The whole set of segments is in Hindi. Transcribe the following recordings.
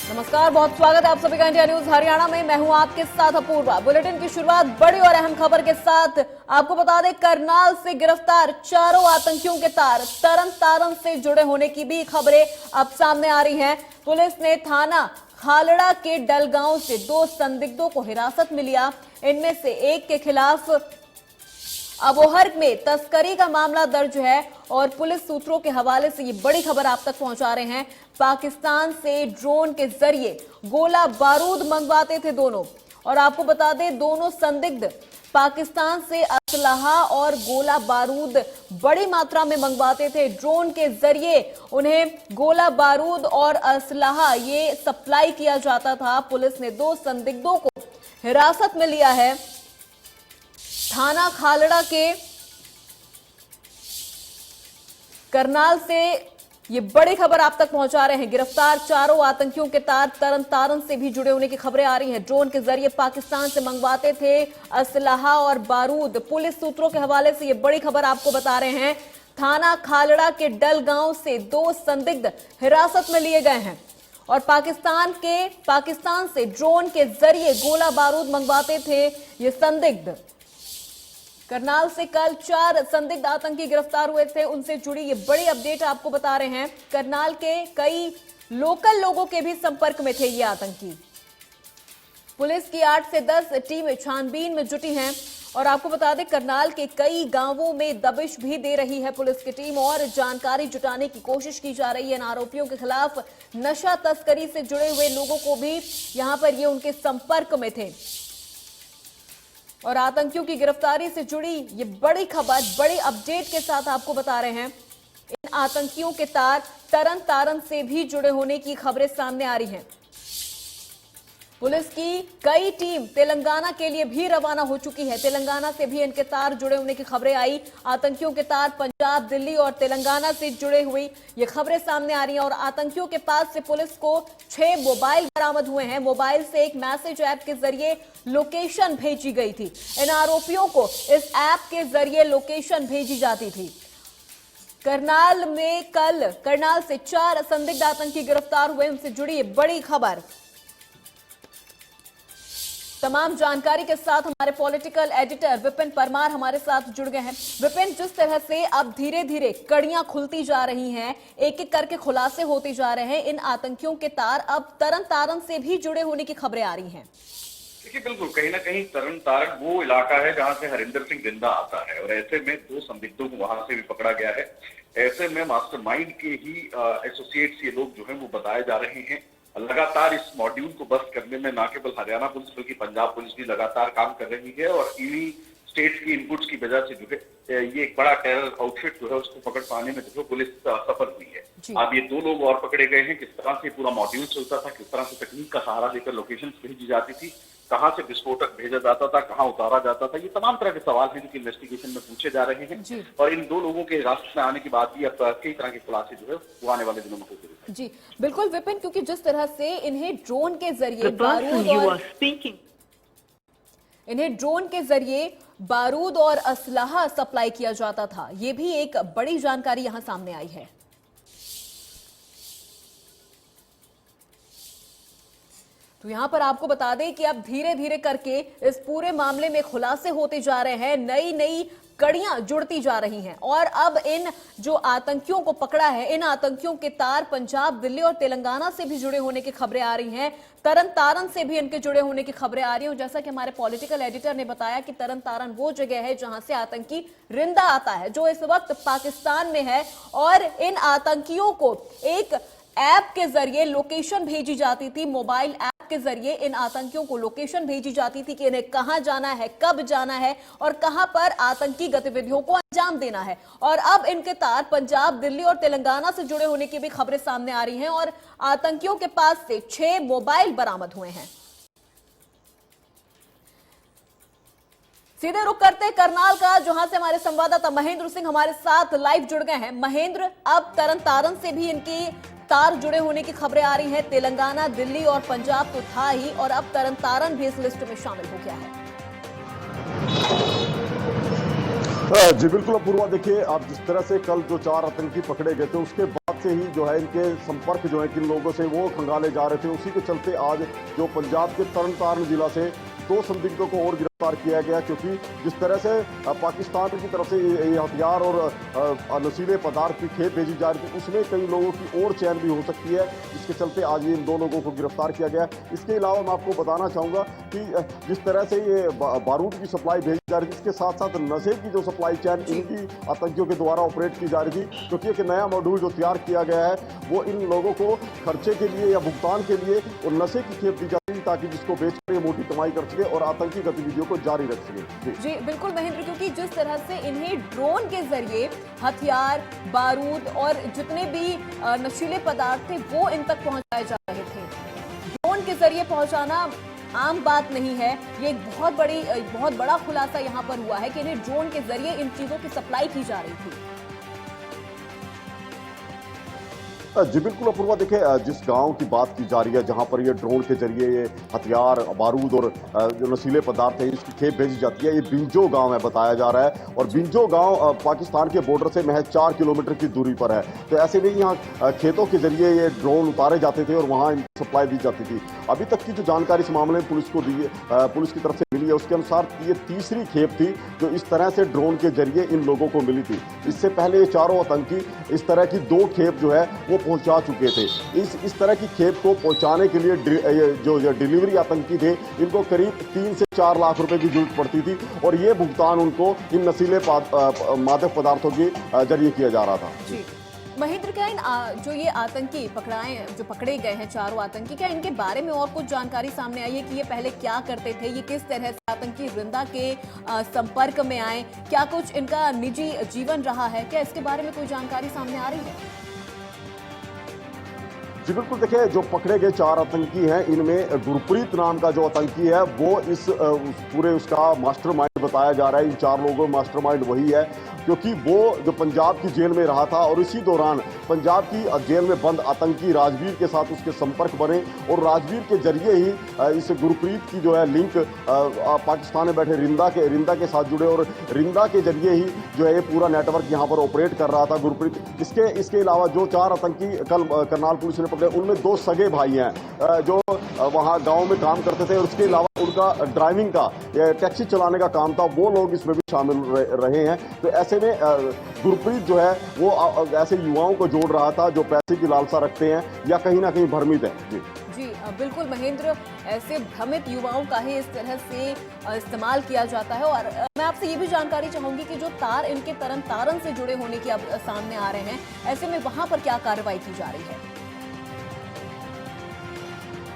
नमस्कार, बहुत स्वागत है आप सभी का इंडिया न्यूज हरियाणा में। मैं हूं आपके साथ अपूर्वा। बुलेटिन की शुरुआत बड़ी और अहम खबर के साथ। आपको बता दें, करनाल से गिरफ्तार चारों आतंकियों के तार तरन तारण से जुड़े होने की भी खबरें अब सामने आ रही हैं। पुलिस ने थाना खालड़ा के डलगांव से 2 संदिग्धों को हिरासत में लिया। इनमें से एक के खिलाफ अबोहर में तस्करी का मामला दर्ज है और पुलिस सूत्रों के हवाले से ये बड़ी खबर आप तक पहुंचा रहे हैं। पाकिस्तान से ड्रोन के जरिए गोला बारूद मंगवाते थे दोनों। और आपको बता दें, दोनों संदिग्ध पाकिस्तान से असलहा और गोला बारूद बड़ी मात्रा में मंगवाते थे। ड्रोन के जरिए उन्हें गोला बारूद और असलहा ये सप्लाई किया जाता था। पुलिस ने 2 संदिग्धों को हिरासत में लिया है। थाना खालड़ा के करनाल से ये बड़ी खबर आप तक पहुंचा रहे हैं। गिरफ्तार चारों आतंकियों के तार तरन तारण से भी जुड़े होने की खबरें आ रही हैं। ड्रोन के जरिए पाकिस्तान से मंगवाते थे असलहा और बारूद। पुलिस सूत्रों के हवाले से ये बड़ी खबर आपको बता रहे हैं। थाना खालड़ा के डलगांव से 2 संदिग्ध हिरासत में लिए गए हैं और पाकिस्तान से ड्रोन के जरिए गोला बारूद मंगवाते थे ये संदिग्ध। करनाल से कल 4 संदिग्ध आतंकी गिरफ्तार हुए थे। उनसे जुड़ी ये बड़ी अपडेट आपको बता रहे हैं। करनाल के कई लोकल लोगों के भी संपर्क में थे ये आतंकी। पुलिस की 8 से 10 टीमें छानबीन में जुटी हैं और आपको बता दें, करनाल के कई गांवों में दबिश भी दे रही है पुलिस की टीम और जानकारी जुटाने की कोशिश की जा रही है। इन आरोपियों के खिलाफ नशा तस्करी से जुड़े हुए लोगों को भी यहां पर ये उनके संपर्क में थे और आतंकियों की गिरफ्तारी से जुड़ी ये बड़ी खबर बड़ी अपडेट के साथ आपको बता रहे हैं। इन आतंकियों के तार तरन तारण से भी जुड़े होने की खबरें सामने आ रही हैं। पुलिस की कई टीम तेलंगाना के लिए भी रवाना हो चुकी है। तेलंगाना से भी इनके तार जुड़े होने की खबरें आई। आतंकियों के तार पंजाब, दिल्ली और तेलंगाना से जुड़े हुई ये खबरें सामने आ रही हैं और आतंकियों के पास से पुलिस को 6 मोबाइल बरामद हुए हैं। मोबाइल से एक मैसेज ऐप के जरिए लोकेशन भेजी गई थी। इन आरोपियों को इस ऐप के जरिए लोकेशन भेजी जाती थी। करनाल से 4 संदिग्ध आतंकी गिरफ्तार हुए। उनसे जुड़ी ये बड़ी खबर। तमाम जानकारी के साथ हमारे पॉलिटिकल एडिटर विपिन परमार हमारे साथ जुड़ गए हैं। विपिन, जिस तरह से अब धीरे धीरे कड़ियां खुलती जा रही हैं, एक एक करके खुलासे होते जा रहे हैं, इन आतंकियों के तार अब तरन तारण से भी जुड़े होने की खबरें आ रही हैं। देखिए, बिल्कुल कहीं ना कहीं तरन तारण वो इलाका है जहां से हरिंदर सिंह जिंदा आता है और ऐसे में 2 संदिग्धों को वहां से भी पकड़ा गया है। ऐसे में मास्टरमाइंड के ही एसोसिएट्स ये लोग जो है वो बताए जा रहे हैं। लगातार इस मॉड्यूल को बस्ट करने में न केवल हरियाणा पुलिस बल्कि पंजाब पुलिस भी लगातार काम कर रही है और इन्हीं स्टेट की इनपुट्स की वजह से जो है ये एक बड़ा टेरर आउटफिट जो है उसको पकड़ पाने में जो है पुलिस सफल हुई है। अब ये 2 लोग और पकड़े गए हैं। किस तरह से पूरा मॉड्यूल चलता था, किस तरह से तकनीक का सहारा लेकर लोकेशन भेजी जाती थी, कहां से विस्फोटक भेजा जाता था, कहां उतारा जाता था, ये तमाम तरह के सवाल हैं जो कि इन्वेस्टिगेशन में पूछे जा रहे हैं और इन 2 लोगों के रास्ते में आने के बाद भी अब कई तरह के खुलासे जो है वो आने वाले दिनों में होते हैं। जी बिल्कुल विपिन, क्योंकि जिस तरह से इन्हें ड्रोन के जरिए बारूद और असलहा सप्लाई किया जाता था, ये भी एक बड़ी जानकारी यहां सामने आई है। तो यहां पर आपको बता दें कि अब धीरे धीरे करके इस पूरे मामले में खुलासे होते जा रहे हैं, नई कड़ियां जुड़ती जा रही हैं और अब इन जो आतंकियों को पकड़ा है, इन आतंकियों के तार पंजाब, दिल्ली और तेलंगाना से भी जुड़े होने की खबरें आ रही हैं। तरन तारण से भी इनके जुड़े होने की खबरें आ रही हैं। जैसा कि हमारे पॉलिटिकल एडिटर ने बताया कि तरन तारण वो जगह है जहां से आतंकी रिंदा आता है, जो इस वक्त पाकिस्तान में है और इन आतंकियों को एक ऐप के जरिए लोकेशन भेजी जाती थी। मोबाइल ऐप के जरिए इन आतंकियों को लोकेशन भेजी जाती थी कि इन्हें कहां जाना है, कब जाना है और कहां पर आतंकी गतिविधियों को अंजाम देना है। और अब इनके तार पंजाब, दिल्ली और तेलंगाना से जुड़े होने की भी खबरें सामने आ रही हैं और आतंकियों के पास से 6 मोबाइल बरामद हुए हैं। सीधे रुक करते करनाल का, जहां से हमारे संवाददाता महेंद्र सिंह हमारे साथ लाइव जुड़ गए हैं। महेंद्र, अब तरन तारण से भी इनकी तार जुड़े होने की खबरें आ रही हैं। तेलंगाना, दिल्ली और पंजाब तो था ही और अब तरन तारण भी इस लिस्ट में शामिल हो गया है। जी बिल्कुल अपूर्वा, देखिए आप जिस तरह से कल जो 4 आतंकी पकड़े गए थे उसके बाद से ही जो है इनके संपर्क जो है किन लोगों से वो खंगाले जा रहे थे, उसी के चलते आज जो पंजाब के तरन तारण जिला से 2 संदिग्धों को और गिरफ्तार किया गया, क्योंकि जिस तरह से पाकिस्तान की तरफ से ये हथियार और नशीले पदार्थ की खेप भेजी जा रही थी, उसमें कई लोगों की और चैन भी हो सकती है, जिसके चलते आज ये इन 2 लोगों को गिरफ्तार किया गया। इसके अलावा मैं आपको बताना चाहूँगा कि जिस तरह से ये बारूद की सप्लाई भेजी जा रही थी, इसके साथ साथ नशे की जो सप्लाई चैन इनकी आतंकियों के द्वारा ऑपरेट की जा रही थी, क्योंकि एक नया मॉड्यूल जो तैयार किया गया है वो इन लोगों को खर्चे के लिए या भुगतान के लिए और नशे की खेप दी जाती है, ताकि जिसको बेचकर ये मोटी कमाई कर सके और आतंकी गतिविधियों को जारी रख सके। जी बिल्कुल महेंद्र, क्योंकि जिस तरह से इन्हें ड्रोन के जरिए हथियार, बारूद और जितने भी नशीले पदार्थ थे वो इन तक पहुंचाए जा रहे थे। ड्रोन के जरिए पहुंचाना आम बात नहीं है, ये एक बहुत बड़ा खुलासा यहाँ पर हुआ है कि इन्हें ड्रोन के जरिए इन चीजों की सप्लाई की जा रही थी। जी बिल्कुल अपूर्वा, देखिए जिस गांव की बात की जा रही है जहां पर ये ड्रोन के जरिए ये हथियार, बारूद और जो नशीले पदार्थ है इसकी खेप भेजी जाती है, ये बिंजो गांव है बताया जा रहा है, और बिंजो गांव पाकिस्तान के बॉर्डर से महज 4 किलोमीटर की दूरी पर है। तो ऐसे में यहाँ खेतों के जरिए ये ड्रोन उतारे जाते थे और वहाँ इनको सप्लाई दी जाती थी। अभी तक की जो जानकारी इस मामले में पुलिस की तरफ से मिली है, उसके अनुसार ये तीसरी खेप थी जो इस तरह से ड्रोन के जरिए इन लोगों को मिली थी। इससे पहले ये चारों आतंकी इस तरह की 2 खेप जो है वो पहुंचा चुके थे। इस तरह की खेप को पहुंचाने के लिए जो डिलीवरी आतंकी थे, इनको करीब 3 से 4 लाख रुपए की जरूरत पड़ती थी, और ये भुगतान उनको इन नशीले मादक पदार्थों के जरिए किया जा रहा था। जी महेंद्र, क्या जो ये आतंकी जो पकड़े गए हैं, चारों आतंकी, क्या इनके बारे में और कुछ जानकारी सामने आई है कि ये पहले क्या करते थे, ये किस तरह से आतंकी रिंदा के संपर्क में आए, क्या कुछ इनका निजी जीवन रहा है, क्या इसके बारे में कोई जानकारी सामने आ रही है? जी बिल्कुल, देखिए जो पकड़े गए 4 आतंकी हैं, इनमें गुरप्रीत नाम का जो आतंकी है वो पूरे उसका मास्टरमाइंड बताया जा रहा है। इन 4 लोगों में मास्टरमाइंड वही है, क्योंकि वो जो पंजाब की जेल में रहा था और इसी दौरान पंजाब की जेल में बंद आतंकी राजवीर के साथ उसके संपर्क बने, और राजवीर के जरिए ही इस गुरप्रीत की जो है लिंक पाकिस्तान में बैठे रिंदा के साथ जुड़े, और रिंदा के जरिए ही जो है ये पूरा नेटवर्क यहाँ पर ऑपरेट कर रहा था गुरप्रीत। इसके अलावा जो 4 आतंकी कल करनाल पुलिस ने पकड़े, उनमें 2 सगे भाई हैं जो वहाँ गाँव में काम करते थे, और उसके अलावा उनका ड्राइविंग का, टैक्सी चलाने का काम था, वो लोग इसमें भी शामिल रहे हैं। तो ऐसे में गुरप्रीत जो है वो ऐसे युवाओं को जोड़ रहा था जो पैसे की लालसा रखते हैं या कहीं ना कहीं भ्रमित है। जी बिल्कुल महेंद्र, ऐसे भ्रमित युवाओं का ही इस तरह से इस्तेमाल किया जाता है। और मैं आपसे ये भी जानकारी चाहूंगी कि जो तार इनके तरन तारण से जुड़े होने की अब सामने आ रहे हैं, ऐसे में वहां पर क्या कार्रवाई की जा रही है?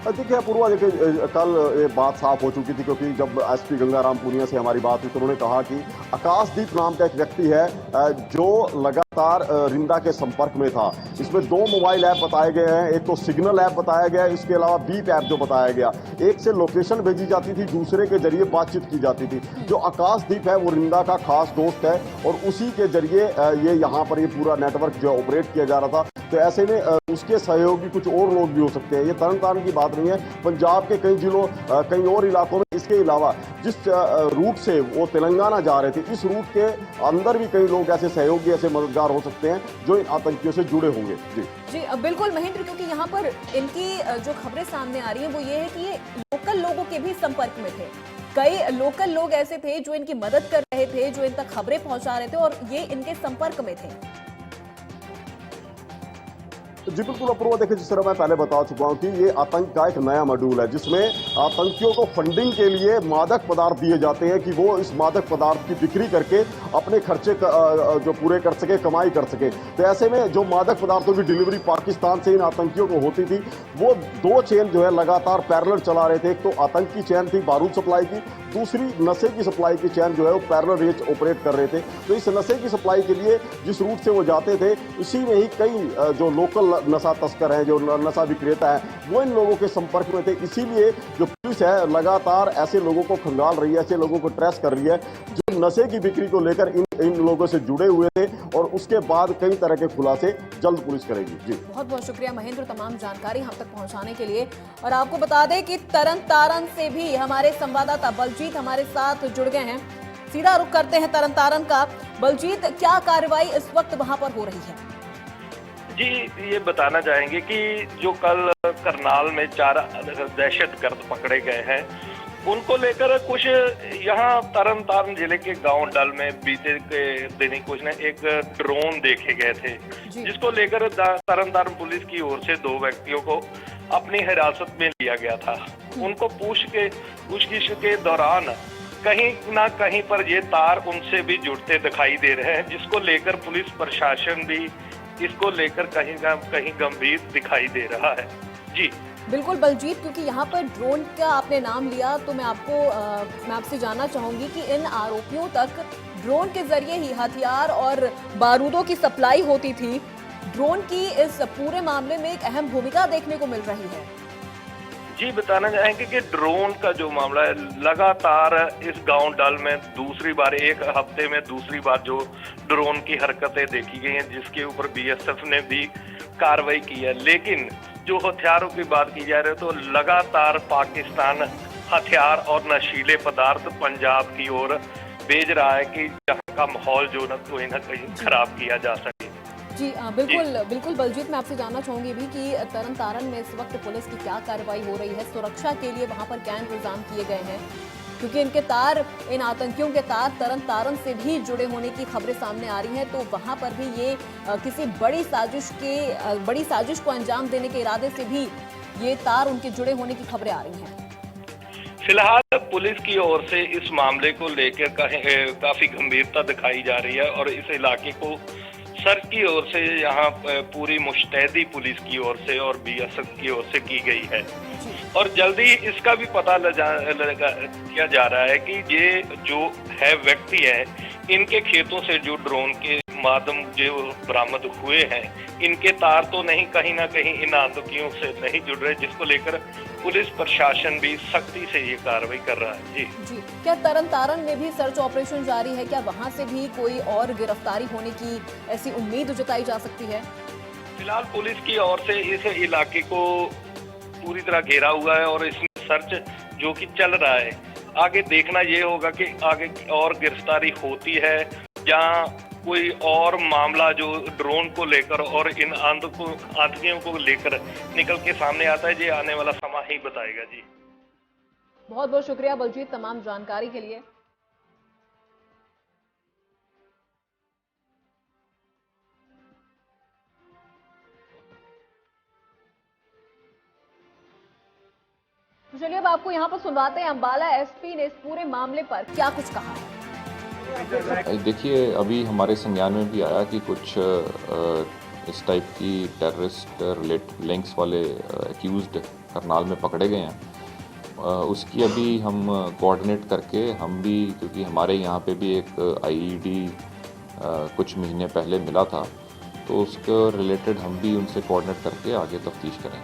देखिए अपूर्वा, देखिए कल ये बात साफ हो चुकी थी, क्योंकि जब एसपी गंगाराम पुनिया से हमारी बात हुई तो उन्होंने कहा कि आकाशदीप नाम का एक व्यक्ति है जो लगातार रिंदा के संपर्क में था। इसमें 2 मोबाइल ऐप बताए गए हैं, एक तो सिग्नल ऐप बताया गया है, इसके अलावा बीप ऐप जो बताया गया, एक से लोकेशन भेजी जाती थी, दूसरे के जरिए बातचीत की जाती थी। जो आकाशदीप है वो रिंदा का खास दोस्त है, और उसी के जरिए ये यहाँ पर ये पूरा नेटवर्क जो ऑपरेट किया जा रहा था। तो ऐसे में उसके सहयोगी कुछ और लोग भी हो सकते हैं, ये तरन तारण की बात नहीं है, पंजाब के कई जिलों कई और इलाकों में। इसके अलावा जिस रूट से वो तेलंगाना जा रहे थे, इस रूट के अंदर भी कई लोग ऐसे सहयोगी, ऐसे मददगार हो सकते हैं जो इन आतंकियों से जुड़े होंगे। जी बिल्कुल महेंद्र, क्योंकि यहाँ पर इनकी जो खबरें सामने आ रही है वो ये है कि ये लोकल लोगों के भी संपर्क में थे। कई लोकल लोग ऐसे थे जो इनकी मदद कर रहे थे, जो इन तक खबरें पहुंचा रहे थे, और ये इनके संपर्क में थे। जी बिल्कुल अपूर्वा, देखिए जिस तरह मैं पहले बता चुका हूं कि ये आतंक का एक नया मॉड्यूल है, जिसमें आतंकियों को फंडिंग के लिए मादक पदार्थ दिए जाते हैं कि वो इस मादक पदार्थ की बिक्री करके अपने खर्चे जो पूरे कर सके, कमाई कर सके। तो ऐसे में जो मादक पदार्थों की डिलीवरी पाकिस्तान से इन आतंकियों को होती थी, वो 2 चेन जो है लगातार पैरेलल चला रहे थे। एक तो आतंकी चैन थी बारूद सप्लाई की, दूसरी नशे की सप्लाई की चैन जो है वो पैरेलल रेंज ऑपरेट कर रहे थे। तो इस नशे की सप्लाई के लिए जिस रूट से वो जाते थे, इसी में ही कई जो लोकल नशा तस्कर हैं, जो नशा विक्रेता है, वो इन लोगों के संपर्क में थे। इसीलिए जो पुलिस है लगातार ऐसे लोगों को खंगाल रही है, ऐसे लोगों को ट्रेस कर रही है जो नशे की बिक्री को लेकर इन लोगों से जुड़े हुए थे, और उसके बाद कई तरह के खुलासे जल्द पुलिस करेगी। जी बहुत बहुत शुक्रिया महेंद्र, तमाम जानकारी हम तक पहुंचाने के लिए। और आपको बता दें कि तरन तारण से भी हमारे संवाददाता बलजीत हमारे साथ जुड़ गए हैं। सीधा रुख करते हैं तरन का। बलजीत, क्या कार्रवाई इस वक्त वहां पर हो रही है? जी, ये बताना चाहेंगे कि जो कल करनाल में 4 दहशतगर्द पकड़े गए हैं, उनको लेकर कुछ यहाँ तरन तारण जिले के गांव डल में बीते के दिन कुछ ने एक ड्रोन देखे गए थे, जिसको लेकर तरन तारण पुलिस की ओर से 2 व्यक्तियों को अपनी हिरासत में लिया गया था। उनको पूछगिछ के दौरान कहीं ना कहीं पर ये तार उनसे भी जुड़ते दिखाई दे रहे हैं, जिसको लेकर पुलिस प्रशासन भी इसको लेकर कहीं ना कहीं गंभीर दिखाई दे रहा है। जी बिल्कुल बलजीत, क्योंकि यहाँ पर ड्रोन का आपने नाम लिया तो मैं आपसे जानना चाहूंगी कि इन आरोपियों तक ड्रोन के जरिए ही हथियार और बारूदों की सप्लाई होती थी। ड्रोन की इस पूरे मामले में एक अहम भूमिका देखने को मिल रही है। जी, बताना चाहेंगे कि ड्रोन का जो मामला है, लगातार इस गांव डल में दूसरी बार, एक हफ्ते में दूसरी बार जो ड्रोन की हरकतें देखी गई हैं, जिसके ऊपर बीएसएफ ने भी कार्रवाई की है। लेकिन जो हथियारों की बात की जा रही है तो लगातार पाकिस्तान हथियार और नशीले पदार्थ पंजाब की ओर भेज रहा है कि जहाँ का माहौल जो कोई ना कहीं खराब किया जा सके। जी बिल्कुल बलजीत, मैं आपसे जानना चाहूंगी भी कि तरन तारण में इस वक्त पुलिस की क्या कार्रवाई हो रही है? सुरक्षा के लिए वहां पर क्या इंतजाम किए गए हैं? क्योंकि इन आतंकियों के तार तरन तारण से भी जुड़े होने की खबरें सामने आ रही हैं, तो वहां पर भी ये किसी बड़ी साजिश को अंजाम देने के इरादे से भी ये तार उनके जुड़े होने की खबरें आ रही हैं। फिलहाल पुलिस की ओर से इस मामले को लेकर काफी गंभीरता दिखाई जा रही है और इस इलाके को सर्च की ओर से यहाँ पूरी मुस्तैदी पुलिस की ओर से और बीएसएफ की ओर से की गई है। और जल्दी इसका भी पता किया जा रहा है कि ये जो है व्यक्ति है, इनके खेतों से जो ड्रोन के माध्यम जो बरामद हुए हैं, इनके तार तो नहीं कहीं ना कहीं इन आतंकियों से नहीं जुड़ रहे, जिसको लेकर पुलिस प्रशासन भी सख्ती से ये कार्रवाई कर रहा है। जी, क्या तरन तारण में भी सर्च ऑपरेशन जारी है? क्या वहां से भी कोई और गिरफ्तारी होने की ऐसी उम्मीद जताई जा सकती है? फिलहाल पुलिस की ओर से इस इलाके को पूरी तरह घेरा हुआ है और इसमें सर्च जो कि चल रहा है। आगे देखना ये होगा कि आगे और गिरफ्तारी होती है या कोई और मामला जो ड्रोन को लेकर और इन आतंकियों को लेकर निकल के सामने आता है। ये आने वाला समय ही बताएगा। जी, बहुत बहुत शुक्रिया बलजीत तमाम जानकारी के लिए। तो चलिए अब आपको यहाँ पर सुनवाते हैं अंबाला एसपी ने इस पूरे मामले पर क्या कुछ कहा है। देखिए, अभी हमारे संज्ञान में भी आया कि कुछ इस टाइप की टेररिस्ट रिलेटेड लिंक्स वाले एक्यूज्ड करनाल में पकड़े गए हैं। उसकी अभी हम कोऑर्डिनेट करके हम भी, क्योंकि हमारे यहाँ पे भी एक आईईडी कुछ महीने पहले मिला था, तो उसके रिलेटेड हम भी उनसे कोऑर्डिनेट करके आगे तफ्तीश करें।